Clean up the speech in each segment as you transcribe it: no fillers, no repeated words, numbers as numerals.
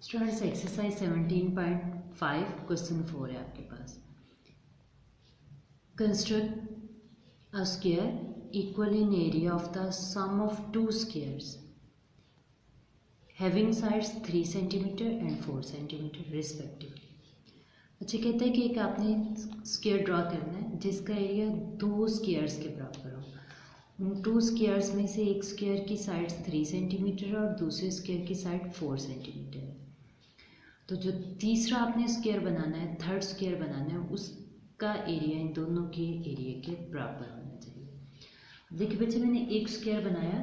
Students exercise 17.5 question 4 है आपके पास। Construct a square equal in area of the sum of two squares having sides 3 centimetre and 4 centimetre respectively. अच्छा, कहता है कि एक आपने स्क्वायर ड्रॉ करना है जिसका एरिया दो स्क्वायर्स के बराबर हो। उन टू स्क्वायर्स में से एक स्क्वायर की साइड्स 3 सेंटीमीटर और दूसरे स्क्वायर की साइड 4 सेंटीमीटर है। तो जो तीसरा आपने स्क्वायर बनाना है, थर्ड स्क्वायर बनाना है, उसका एरिया इन दोनों के एरिया के बराबर होना चाहिए। देखिए बच्चे, मैंने एक स्क्वायर बनाया।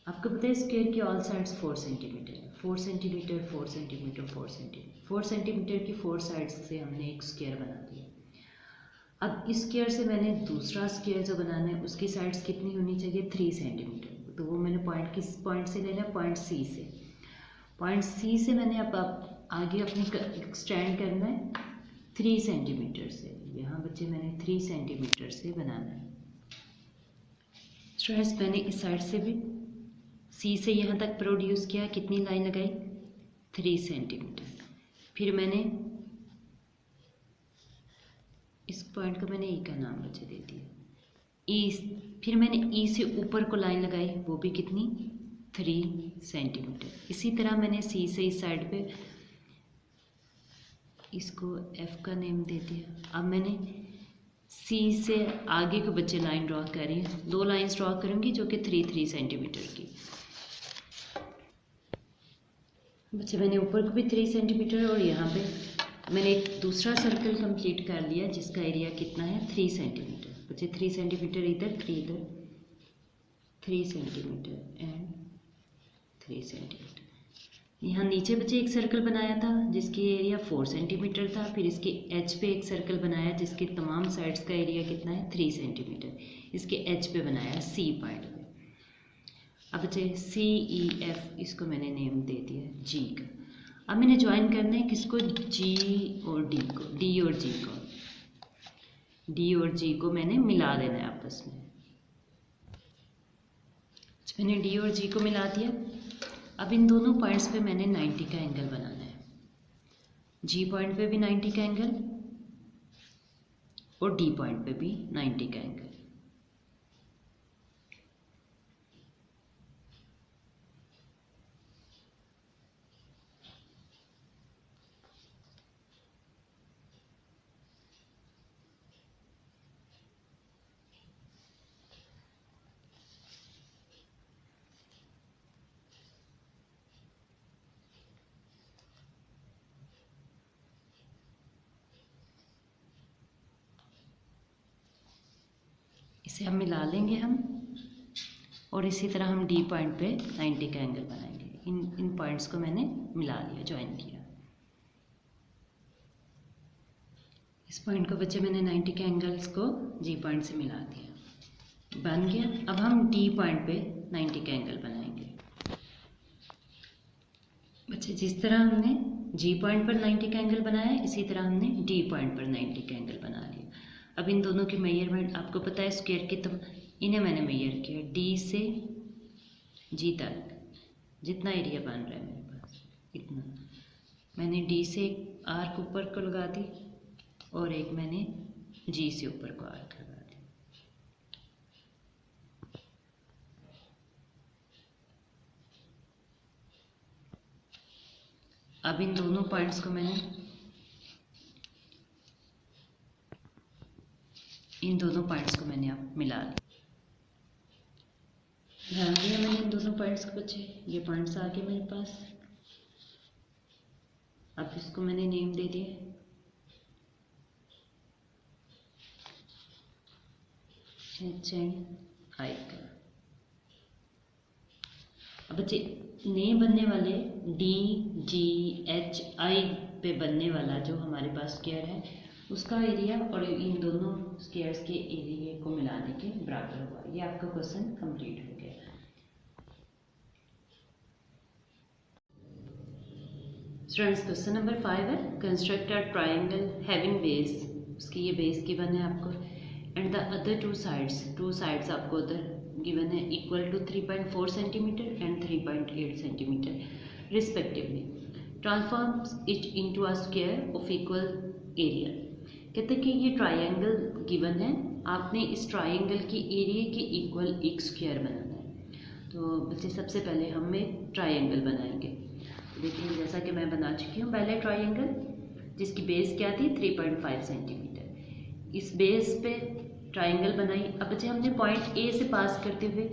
आपको पता है स्क्वायर की ऑल साइड्स 4 सेंटीमीटर है। 4 सेंटीमीटर 4 सेंटीमीटर 4 सेंटीमीटर 4 सेंटीमीटर की 4 साइड्स से हमने एक स्क्वायर बना दिया। अब इस स्क्वायर से मैंने दूसरा स्क्वायर जो बनाना है उसकी साइड्स कितनी होनी चाहिए? 3 सेंटीमीटर। तो वो मैंने पॉइंट किस पॉइंट से लेना है? पॉइंट सी से। पॉइंट सी से मैंने अब आगे अपने एक्सटेंड करना है 3 सेंटीमीटर से। यहाँ बच्चे मैंने 3 सेंटीमीटर से बनाना है। स्टूडेंट्स, मैंने इस साइड से भी सी से यहाँ तक प्रोड्यूस किया। कितनी लाइन लगाई? 3 सेंटीमीटर। फिर मैंने इस पॉइंट का मैंने ई का नाम बच्चे दे दिया, ई। फिर मैंने ई से ऊपर को लाइन लगाई, वो भी कितनी? 3 सेंटीमीटर। इसी तरह मैंने सी से इस साइड पे इसको एफ का नेम दे दिया। अब मैंने सी से आगे को बच्चे लाइन ड्रॉ कर रही हूँ। 2 लाइंस ड्रॉ करूँगी जो कि 3 सेंटीमीटर की। बच्चे मैंने ऊपर को भी 3 सेंटीमीटर और यहाँ पे मैंने एक दूसरा सर्कल कंप्लीट कर लिया जिसका एरिया कितना है? 3 सेंटीमीटर। बच्चे 3 सेंटीमीटर इधर, 3 इधर, 3 सेंटीमीटर एंड 3 सेंटीमीटर। यहाँ नीचे बच्चे एक सर्कल बनाया था जिसकी एरिया 4 सेंटीमीटर था। फिर इसके एच पे एक सर्कल बनाया जिसके तमाम साइड्स का एरिया कितना है? 3 सेंटीमीटर। इसके एच पे बनाया सी पॉइंट पे। अब बच्चे सी ई एफ, इसको मैंने नेम दे दिया जी का। अब मैंने ज्वाइन करना है किसको? जी और डी को। डी और जी को, डी और जी को मैंने मिला देना है आपस में। मैंने डी और जी को मिला दिया। अब इन दोनों पॉइंट्स पे मैंने 90 का एंगल बनाना है। जी पॉइंट पे भी 90 का एंगल और डी पॉइंट पे भी 90 का एंगल। इसे हम मिला लेंगे और इसी तरह हम डी पॉइंट पे 90 का एंगल बनाएंगे। इन पॉइंट्स को मैंने मिला लिया, ज्वाइन किया। इस पॉइंट को बच्चे मैंने 90 के एंगल्स को जी पॉइंट से मिला दिया, बन गया। अब हम डी पॉइंट पे 90 का एंगल बनाएंगे। बच्चे जिस तरह हमने जी पॉइंट पर 90 का एंगल बनाया, इसी तरह हमने डी पॉइंट पर 90 का एंगल बना लिया। अब इन दोनों की मेजरमेंट आपको पता है स्क्वायर की, तो इन्हें मैंने मेजर किया। डी से जी तक जितना एरिया बन रहा है मेरे पास इतना, मैंने डी से एक आर्क ऊपर को लगा दी और एक मैंने जी से ऊपर को आर्क लगा दी। अब इन दोनों पॉइंट्स को मैंने अब मिला लिया। ध्यान दिया मैंने इन दोनों पॉइंट्स को बच्चे, ये पॉइंट्स आ गए मेरे पास। अब इसको मैंने नेम दे दिया एच एंड आई का। अब बच्चे नए बनने वाले डी जी एच आई पे बनने वाला जो हमारे पास स्क्वायर है उसका एरिया और इन दोनों स्क्वायर्स के एरिया को मिलाने के बराबर हुआ। ये आपका क्वेश्चन कंप्लीट हो गया। स्टूडेंट्स, क्वेश्चन नंबर 5 है, construct a triangle having base. उसकी ये बेस गिवन है आपको and the other two sides आपको उधर गिवन है equal to 3.4 centimetre and 3.8 centimetre respectively. Transforms it into a square of equal area. कहते हैं कि ये ट्रायंगल गिवन है, आपने इस ट्रायंगल की एरिया के इक्वल एक स्क्वायर बनाना है। तो बच्चे सबसे पहले हम एक ट्रायंगल बनाएंगे। देखिए जैसा कि मैं बना चुकी हूँ पहले ट्रायंगल, जिसकी बेस क्या थी 3.5 सेंटीमीटर। इस बेस पे ट्रायंगल बनाई। अब बच्चे हमने पॉइंट ए से पास करते हुए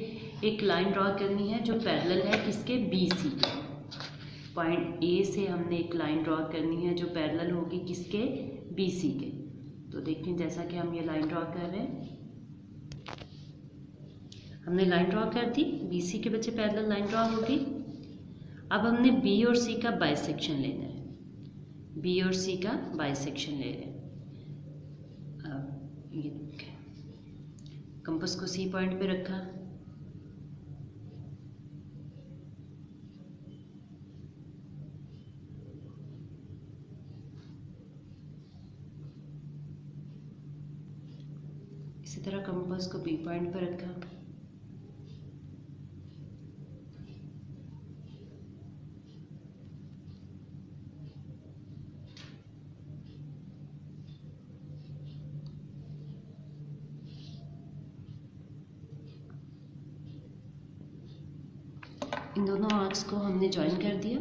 एक लाइन ड्रॉ करनी है जो पैरेलल है किसके, बी सी के। पॉइंट ए से हमने एक लाइन ड्रॉ करनी है जो पैरेलल होगी किसके, बी सी के। तो देखिए जैसा कि हम ये लाइन ड्रॉ कर रहे हैं, हमने लाइन ड्रॉ कर दी, बी सी के बच्चे पैरेलल लाइन ड्रॉ होगी। अब हमने बी और सी का बाइसेक्शन लेना है, बी और सी का बाइसेक्शन ले रहे हैं। अब ये कंपास को सी पॉइंट पे रखा, इसी तरह कंपास को बी पॉइंट पे रखा, इन दोनों आर्क्स को हमने ज्वाइन कर दिया,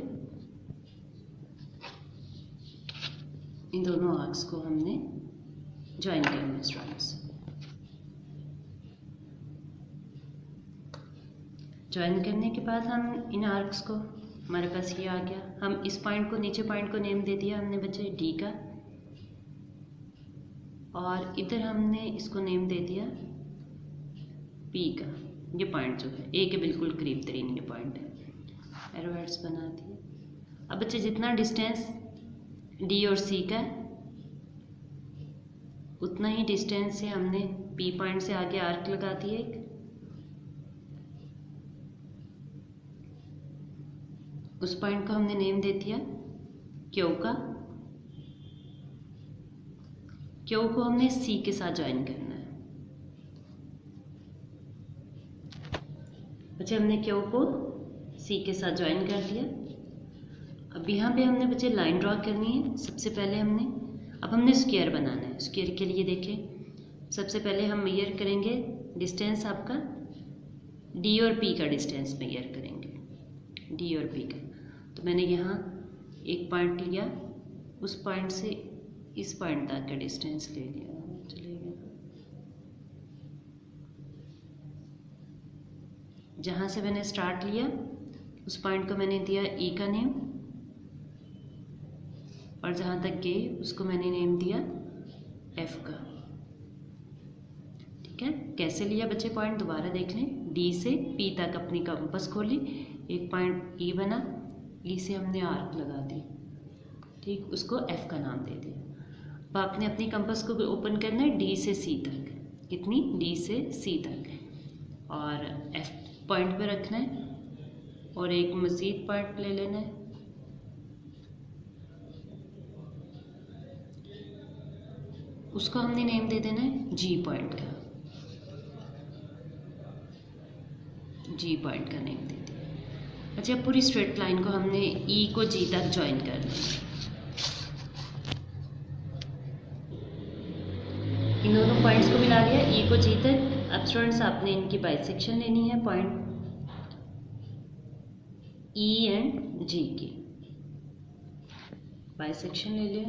इन दोनों आर्क्स को हमने ज्वाइन करना है स्ट्रैंड्स। ज्वाइन करने के बाद हम इन आर्क्स को, हमारे पास ये आ गया, हम इस पॉइंट को, नीचे पॉइंट को नेम दे दिया हमने बच्चे डी का, और इधर हमने इसको नेम दे दिया पी का। ये पॉइंट जो है ए के बिल्कुल करीब तरीन ये पॉइंट है, एरो हेड्स बना दिए। अब बच्चे जितना डिस्टेंस डी और सी का उतना ही डिस्टेंस से हमने पी पॉइंट से आगे आर्क लगा दिए एक, उस पॉइंट को हमने नेम दे दिया क्यू का, क्यू को हमने सी के साथ ज्वाइन करना है। बच्चे हमने क्यू को सी के साथ ज्वाइन कर दिया। अब यहाँ पे हमने बच्चे लाइन ड्रॉ करनी है। सबसे पहले हमने स्क्वायर बनाना है। स्क्वायर के लिए देखें, सबसे पहले हम मेजर करेंगे डिस्टेंस आपका डी और पी का डिस्टेंस मेजर करेंगे, डी और पी का। तो मैंने यहाँ एक पॉइंट लिया, उस पॉइंट से इस पॉइंट तक का डिस्टेंस ले लिया, चलेगा। जहाँ से मैंने स्टार्ट लिया उस पॉइंट को मैंने दिया ई का नेम, और जहाँ तक गए उसको मैंने नेम दिया एफ का। ठीक है, कैसे लिया बच्चे पॉइंट दोबारा देख लें। डी से पी तक अपनी कंपास खोली, एक पॉइंट ई बना, ई से हमने आर्क लगा दी, ठीक, उसको एफ का नाम दे दिया। अब आपने अपनी कंपास को ओपन करना है डी से सी तक, कितनी, डी से सी तक, और एफ पॉइंट पे रखना है, और एक मज़ीद पॉइंट ले लेना है, उसको हमने नेम दे देना है जी पॉइंट का, जी पॉइंट का नेम दे दिया। अच्छा, पूरी स्ट्रेट लाइन को हमने ई को जी तक ज्वाइन कर लिया। इन दोनों पॉइंट्स को मिला लिया ई को जी तक। अब स्टूडेंट्स आपने इनकी बाइसेक्शन लेनी है, पॉइंट ई एंड जी की बाइसेक्शन ले लिया।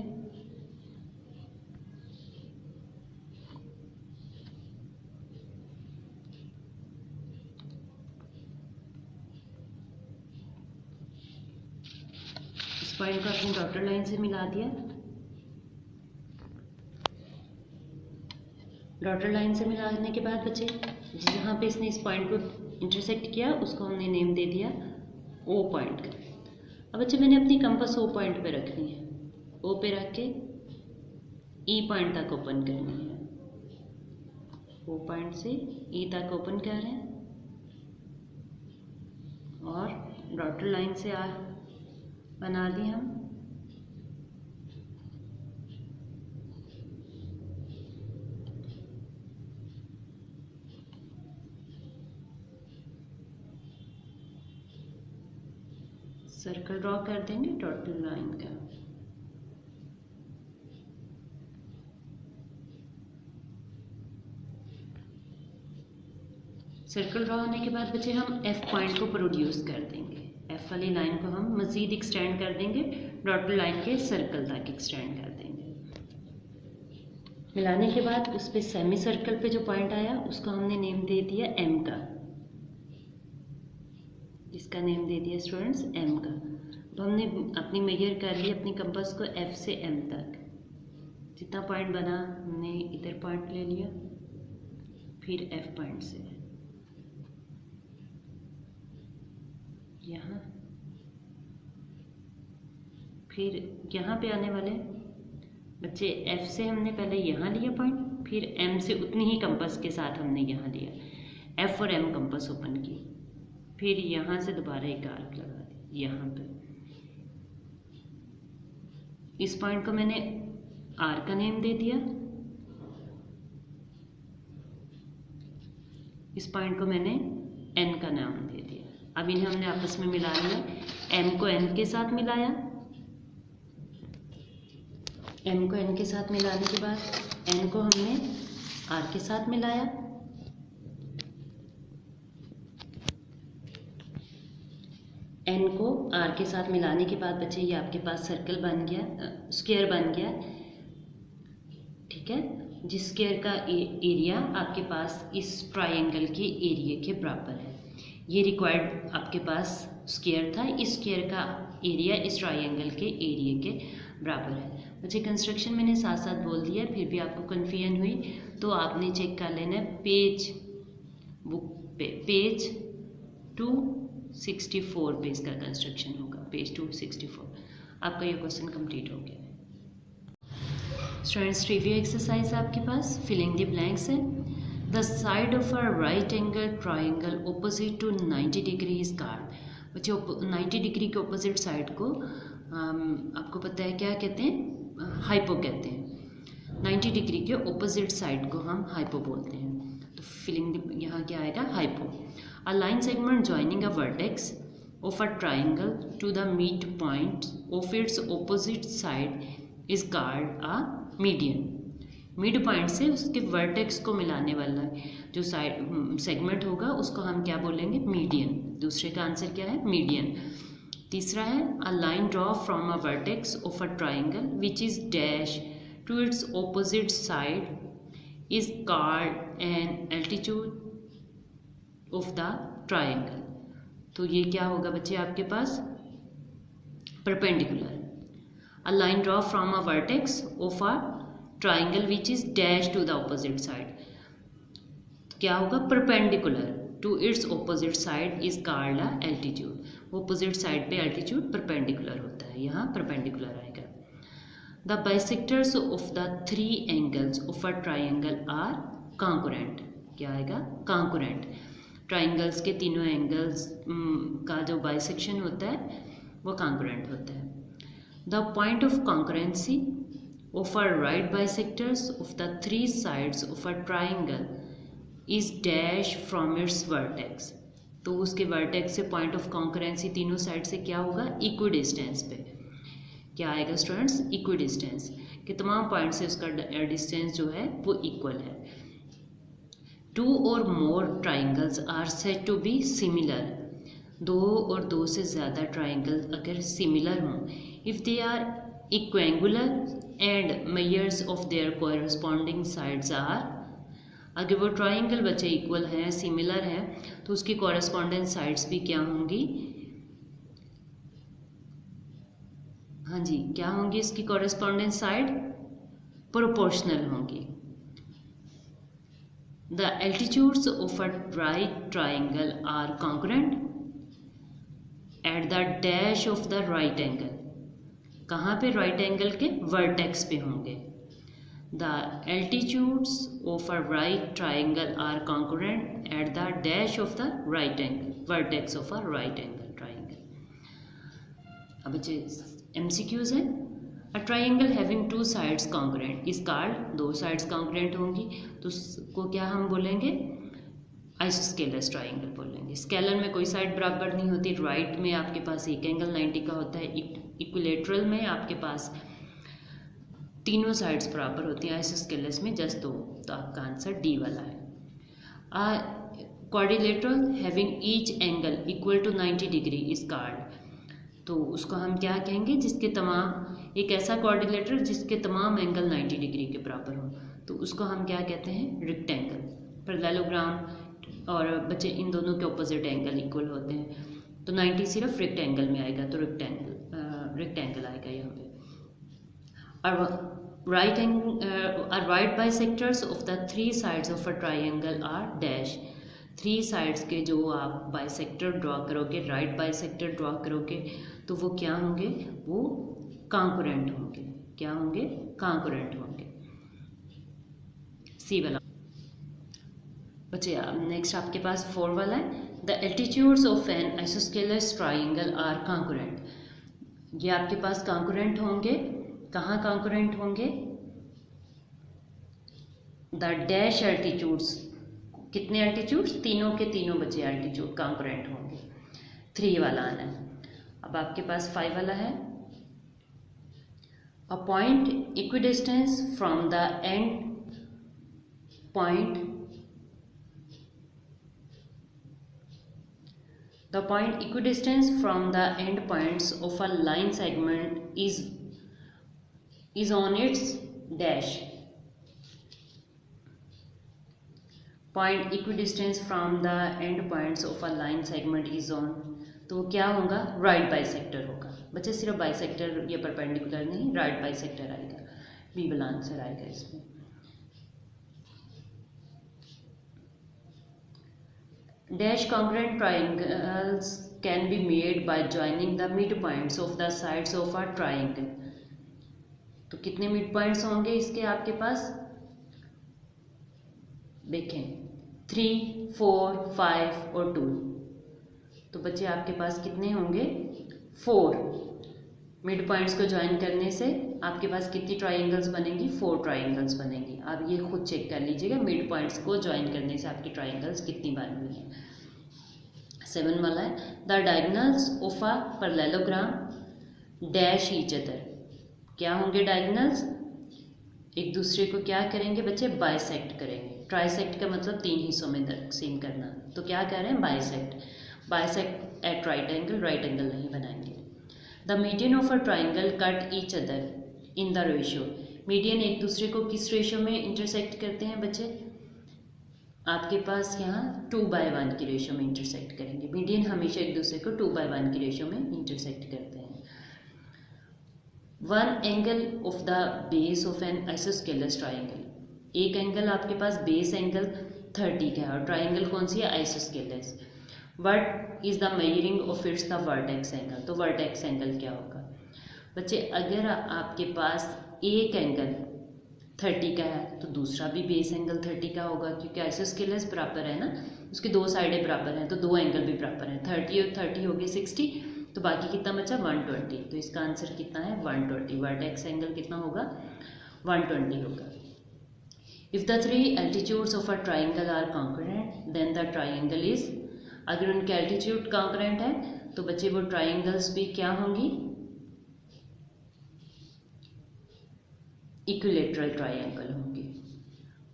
इस पॉइंट को अपनी डॉटर लाइन से मिला दिया, डॉटर लाइन से मिलाने के बाद बच्चे जहाँ पे इसने इस पॉइंट को इंटरसेक्ट किया उसको हमने नेम दे दिया ओ पॉइंट का। अब बच्चे मैंने अपनी कंपास ओ पॉइंट पे रखनी है, ओ पे रख के ई पॉइंट तक ओपन करनी है, ओ पॉइंट से ई तक ओपन कर रहे हैं, और डॉटर लाइन से बना दी हम। सर्कल ड्रॉ कर देंगे टोटल लाइन का। सर्कल ड्रॉ होने के बाद बच्चे हम एफ पॉइंट को प्रोड्यूस कर देंगे। एफ वाली लाइन को हम मज़ीद एक्सटेंड कर देंगे, डॉटेड लाइन के सर्कल तक एक्सटेंड कर देंगे। मिलाने के बाद उस पर सेमी सर्कल पे जो पॉइंट आया उसको हमने नेम दे दिया एम का, जिसका नेम दे दिया स्टूडेंट्स एम का। तो हमने अपनी मेजर कर ली अपनी कंपास को एफ से एम तक, जितना पॉइंट बना हमने इधर पॉइंट ले लिया, फिर एफ पॉइंट से यहाँ, फिर यहाँ पे आने वाले बच्चे एफ से हमने पहले यहाँ लिया पॉइंट, फिर एम से उतनी ही कंपास के साथ हमने यहाँ लिया, एफ और एम कंपास ओपन की, फिर यहाँ से दोबारा एक आर्क लगा दिया यहाँ पे। इस पॉइंट को मैंने आर का नेम दे दिया, इस पॉइंट को मैंने एन का नाम दे दिया। अब इन्हें हमने आपस में मिला लिया, एम को एन के साथ मिलाया, एम को एन के साथ मिलाने के बाद एन को हमने आर के साथ मिलाया, एन को आर के साथ मिलाने के बाद बच्चे ये आपके पास सर्कल बन गया, स्क्वायर बन गया, ठीक है, जिस स्क्वायर का एरिया आपके पास इस ट्रायंगल के एरिया के बराबर है। ये रिक्वायर्ड आपके पास स्क्वायर था, इस स्क्वायर का एरिया इस ट्रायंगल के एरिया के बराबर है। बच्चे कंस्ट्रक्शन मैंने साथ साथ बोल दिया, फिर भी आपको कन्फ्यूजन हुई तो आपने चेक कर लेना है पेज बुक पे, पेज 264 पे इसका कंस्ट्रक्शन होगा, पेज 264। आपका ये क्वेश्चन कंप्लीट हो गया। स्टूडेंट्स रिव्यू एक्सरसाइज आपके पास, फिलिंग द ब्लैंक्स है। The side of a right angle triangle opposite to 90 degree is called. बच्चे 90 डिग्री के ऑपोजिट साइड को आपको पता है क्या कहते हैं, हाइपो कहते हैं। 90 डिग्री के ऑपोजिट साइड को हम हाइपो बोलते हैं। तो फिलिंग यहाँ क्या आएगा, hypo. A line segment joining a vertex of a triangle to the midpoint of its opposite side is called a median। Mid point से उसके वर्टेक्स को मिलाने वाला जो साइड सेगमेंट होगा उसको हम क्या बोलेंगे, मीडियन। दूसरे का आंसर क्या है, मीडियन। तीसरा है a line draw from a vertex of a triangle which is dash to its opposite side is called an altitude of the triangle. तो ये क्या होगा बच्चे आपके पास, perpendicular. A line draw from a vertex of a triangle which is dash to the opposite side, क्या होगा, perpendicular to its opposite side is called a altitude. Opposite side पे एल्टीट्यूड परपेंडिकुलर होता है, यहाँ परपेंडिकुलर आएगा। The bisectors of the 3 angles of a triangle are concurrent, क्या आएगा, concurrent. Triangles के तीनों एंगल्स का जो बाइसेक्शन होता है वो कॉन्करेंट होता है। The point of concurrency of a right bisectors of the 3 sides of a triangle is dash from its vertex. तो उसके वर्टेक्स से पॉइंट ऑफ कॉन्करेंसी तीनों साइड से क्या होगा, इक्वी डिस्टेंस पे। क्या आएगा स्टूडेंट्स, इक्वी डिस्टेंस, कि तमाम पॉइंट से उसका डिस्टेंस जो है वो इक्वल है। 2 or more triangles are said to be similar। 2 और 2 से ज़्यादा ट्राइंगल अगर सिमिलर हों, if they are equiangular and measures of their corresponding sides are, अगर वो ट्राइंगल बच्चे इक्वल हैं, सिमिलर हैं, तो उसकी कॉरस्पॉन्डेंट साइड्स भी क्या होंगी, हाँ जी, क्या होंगी, इसकी कॉरस्पॉन्डेंट साइड प्रोपोर्शनल होंगी। The altitudes of a right triangle are congruent at the dash of the right angle। कहाँ पे, राइट एंगल के वर्टेक्स पे होंगे। The altitudes of a right triangle are congruent at the dash of the right angle, vertex of a right angle triangle। अब बच्चे MCQs हैं। A triangle having 2 sides congruent is called, 2 sides congruent होंगी तो उसको क्या हम बोलेंगे, isosceles triangle बोलेंगे। स्केलर में कोई साइड बराबर नहीं होती, राइट में आपके पास एक एंगल 90 का होता है, इक्विलेटरल में आपके पास तीनों साइड्स बराबर होती हैं, आइसोस्केलस में जस्ट दो। तो आपका आंसर डी वाला है। Quadrilateral having each angle equal to 90 degree is called. तो उसको हम क्या कहेंगे, जिसके तमाम, एक ऐसा क्वाड्रिलेटरल जिसके तमाम एंगल 90 डिग्री के बराबर हो, तो उसको हम क्या कहते हैं, रेक्टेंगल। पैरेललोग्राम और बच्चे इन दोनों के ऑपोजिट एंगल इक्वल होते हैं, तो 90 सिर्फ रेक्टेंगल में आएगा, तो रेक्टेंगल आएगा यहाँ पे। और right bisectors of the 3 sides of a triangle are dash. 3 sides के जो आप बाइसेक्टर ड्रॉ करोगे, राइट बाइसेक्टर ड्रॉ करोगे, तो वो क्या होंगे, वो कॉन्करेंट होंगे। क्या होंगे, कॉन्करेंट होंगे। सी वाला बच्चे। नेक्स्ट आपके पास 4 वाला है, the altitudes of an isosceles triangle are concurrent. ये आपके पास कॉन्करेंट होंगे, कहाँ कॉन्करेंट होंगे, द डैश एल्टीट्यूड्स। कितने एल्टीट्यूड्स, तीनों के तीनों बच्चे एल्टीट्यूड कॉन्करेंट होंगे। 3 वाला आना है। अब आपके पास 5 वाला है, a point equidistance from the end point, the point equidistance from the end points of a line segment is on its dash. Point equidistance from the end points of a line segment is on, तो वो क्या होगा, right bisector होगा। बच्चे सिर्फ bisector या perpendicular नहीं, right bisector आएगा, बी वाला आंसर आएगा इसमें। Dash congruent triangles can be made by joining the midpoints of the sides of a triangle. तो कितने midpoints होंगे इसके आपके पास, देखें 3, 4, 5 और 2। तो बच्चे आपके पास कितने होंगे, 4 मिड पॉइंट्स को ज्वाइन करने से आपके पास कितनी ट्राइंगल्स बनेंगी, 4 ट्राइंगल्स बनेंगी। आप ये खुद चेक कर लीजिएगा, मिड पॉइंट्स को ज्वाइन करने से आपकी ट्राइंगल्स कितनी बन हुई हैं। 7 वाला है, the diagonals of a parallelogram dash each other. क्या होंगे डायगोनल्स, एक दूसरे को क्या करेंगे बच्चे, बाइसेक्ट करेंगे। ट्राइसेक्ट का मतलब 3 हिस्सों में तकसीम करना, तो क्या कह रहे हैं, बाइसेक्ट एट राइट एंगल नहीं बनाएंगे। The median of a triangle cut each other in the ratio. Median एक दूसरे को किस रेशियो में इंटरसेक्ट करते हैं बच्चे, आपके पास यहाँ 2/1 की रेशियो में इंटरसेक्ट करेंगे। मीडियन हमेशा एक दूसरे को 2/1 की रेशियो में इंटरसेक्ट करते हैं। 1 angle of the base of an isosceles triangle. एक एंगल आपके पास बेस एंगल 30 का है, और ट्राइंगल कौन सी है, isosceles. What is the measuring of its the vertex angle. तो वर्टेक्स एंगल क्या होगा बच्चे, अगर आपके पास एक एंगल 30 का है तो दूसरा भी बेस एंगल 30 का होगा, क्योंकि आइसोस्केलस बराबर है ना, उसकी 2 साइडें बराबर हैं, तो 2 एंगल भी बराबर हैं। 30 और 30 हो गए 60, तो बाकी कितना बचा, 120। तो इसका आंसर कितना है, 120। वर्टेक्स एंगल कितना होगा, 120 होगा। If the 3 altitudes of a triangle are concurrent then the triangle is, अगर उनके एल्टीट्यूड कॉन्करेंट है तो बच्चे वो ट्राइंगल्स भी क्या होंगी, इक्विलेटरल ट्राइंगल होंगे।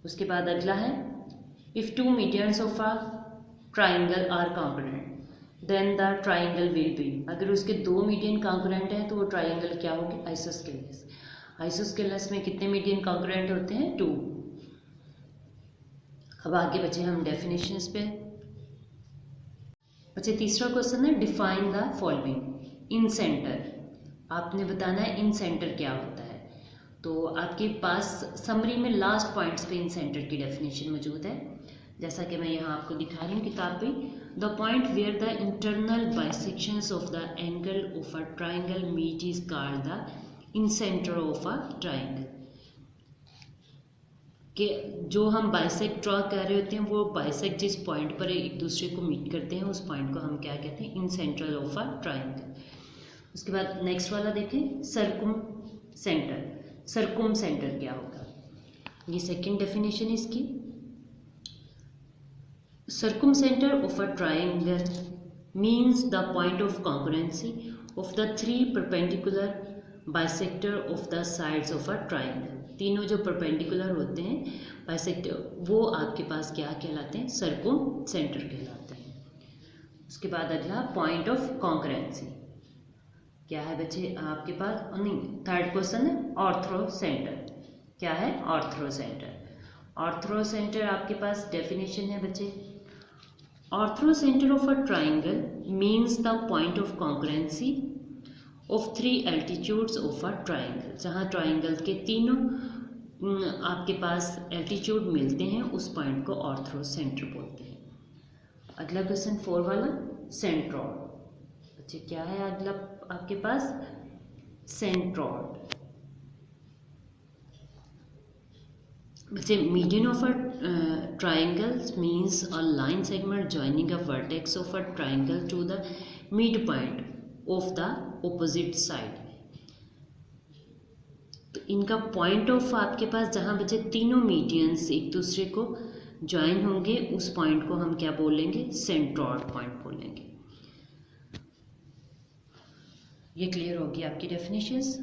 उसके बाद अगला है, if 2 medians of a triangle are concurrent then the triangle will be, अगर उसके 2 मीडियन कॉन्करेंट है तो वो ट्राइंगल क्या होगी, आइसोस्केलस। आइसोस्केलस में कितने मीडियन कॉन्करेंट होते हैं, 2। अब आगे बच्चे हम डेफिनेशंस पे। बच्चे तीसरा क्वेश्चन है, define the following in centre. आपने बताना है इन सेंटर क्या होता है। तो आपके पास समरी में लास्ट पॉइंट्स पे इन सेंटर की डेफिनेशन मौजूद है, जैसा कि मैं यहाँ आपको दिखा रही हूँ किताब पे। The point where the internal bisections of the angle of a triangle meet is called the incentre of a triangle. कि जो हम बाइसेक्ट ड्रॉ कर रहे होते हैं, वो बाइसेक्ट जिस पॉइंट पर एक दूसरे को मीट करते हैं, उस पॉइंट को हम क्या कहते हैं, इन सेंटर ऑफ अ ट्राइंगल। उसके बाद नेक्स्ट वाला देखें, सर्कुम सेंटर। सर्कुम सेंटर क्या होगा, ये सेकंड डेफिनेशन इसकी। Circumcenter of a triangle means the point of congruency of the three perpendicular bisector of the sides of a triangle. तीनों जो perpendicular होते हैं bisector, वो आपके पास क्या कहलाते हैं? circumcenter कहलाते हैं. उसके बाद अगला point of congruency क्या है बच्चे आपके पास? नहीं, थर्ड क्वेश्चन है ऑर्थोसेंटर. क्या है? ऑर्थोसेंटर. ऑर्थोसेंटर आपके पास डेफिनेशन है बच्चे. Orthocentre of a triangle means the point of congruency of three altitudes of a triangle. जहाँ ट्राइंगल के तीनों आपके पास एल्टीट्यूड मिलते हैं उस पॉइंट को ऑर्थोसेंटर बोलते हैं. अगला क्वेश्चन 4 वाला सेंट्रॉइड. बच्चे क्या है अगला आपके पास? सेंट्रॉइड. बच्चे median of a triangle means a line segment joining a vertex of a triangle to the mid point of the opposite side. तो इनका पॉइंट ऑफ आपके पास जहाँ बच्चे तीनों मीडियंस एक दूसरे को ज्वाइन होंगे उस पॉइंट को हम क्या बोलेंगे? सेंट्रॉइड पॉइंट बोलेंगे. ये क्लियर होगी आपकी डेफिनेशंस.